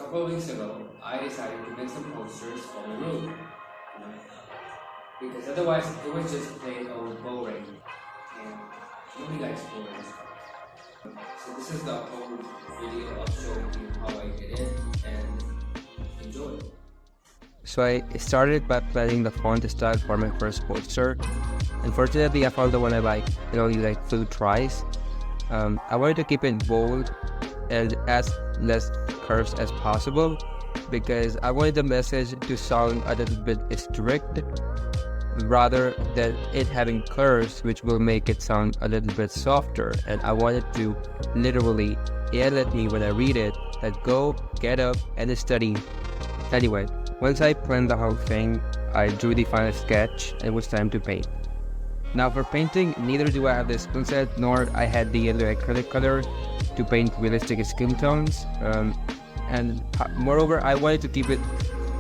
couple of weeks ago, I decided to make some posters for my room, because otherwise it was just plain old boring, and nobody likes boring stuff. So this is the whole video of showing you how I did it, and enjoy. So I started by planning the font style for my first poster. Unfortunately, I found the one I like. It only flew twice. I wanted to keep it bold and as less curves as possible because I wanted the message to sound a little bit strict rather than it having curves, which will make it sound a little bit softer. And I wanted to literally yell at me when I read it that go, get up, and study. Anyway, once I planned the whole thing, I drew the final sketch and it was time to paint. Now for painting, neither do I have the skill set nor I had the other acrylic color to paint realistic skin tones. And moreover, I wanted to keep it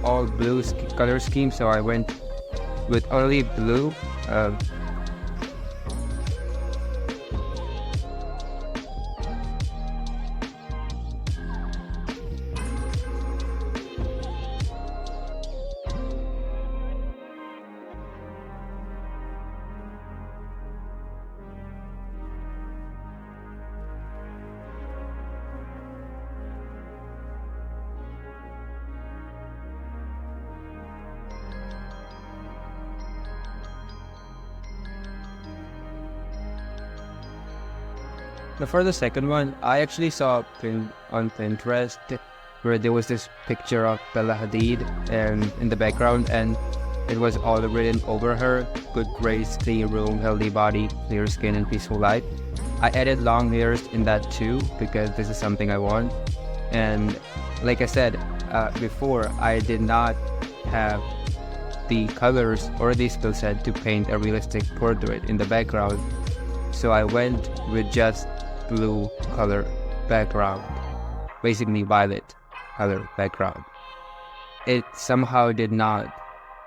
all blue color scheme, so I went with only blue. Now for the second one, I actually saw a print on Pinterest where there was this picture of Bella Hadid and in the background, and it was all written over her: good grades, clean room, healthy body, clear skin, and peaceful life. I added long hairs in that too because this is something I want. And like I said before, I did not have the colors or the skill set to paint a realistic portrait in the background, so I went with just blue color background, basically violet color background. It somehow did not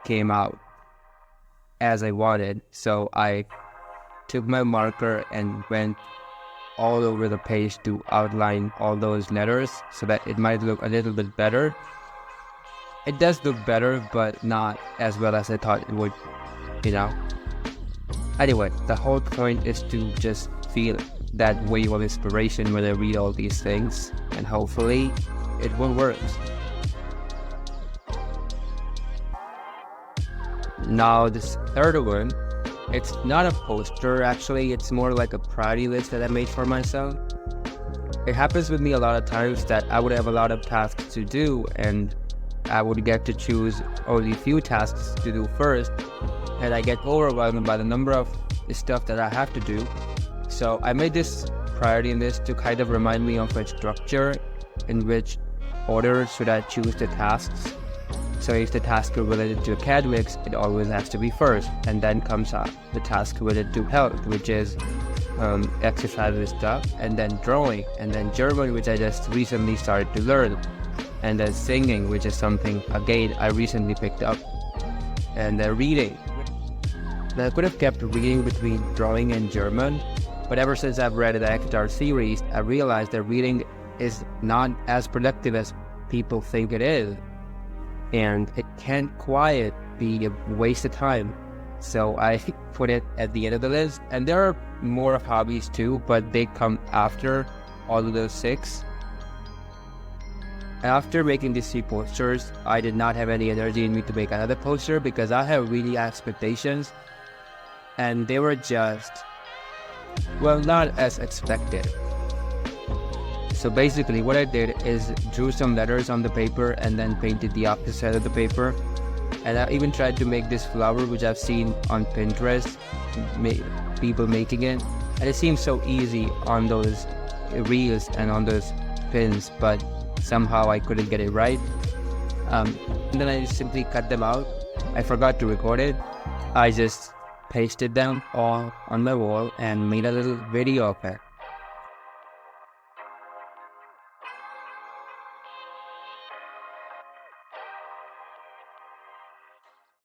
came out as I wanted, so I took my marker and went all over the page to outline all those letters so that it might look a little bit better. It does look better, but not as well as I thought it would, Anyway, the whole point is to just feel that wave of inspiration when I read all these things, and hopefully it will work. Now this third one, it's not a poster actually, it's more like a priority list that I made for myself. It happens with me a lot of times that I would have a lot of tasks to do and I would get to choose only few tasks to do first, and I get overwhelmed by the number of stuff that I have to do. So I made this priority list to kind of remind me of a structure in which order should I choose the tasks. So if the task is related to academics, it always has to be first, and then comes up the task related to health, which is exercise and stuff, and then drawing, and then German, which I just recently started to learn, and then singing, which is something again I recently picked up, and then reading. Now, I could have kept reading between drawing and German, but ever since I've read the ACOTAR series, I realized that reading is not as productive as people think it is, and it can't quite be a waste of time. So I put it at the end of the list, and there are more hobbies too, but they come after all of those 6. After making these 3 posters, I did not have any energy in me to make another poster because I have really high expectations, and they were just, well, not as expected. So basically what I did is drew some letters on the paper and then painted the opposite side of the paper. And I even tried to make this flower, which I've seen on Pinterest, people making it. And it seems so easy on those reels and on those pins, but somehow I couldn't get it right. And then I simply cut them out. I forgot to record it. I just pasted them all on my wall and made a little video of it.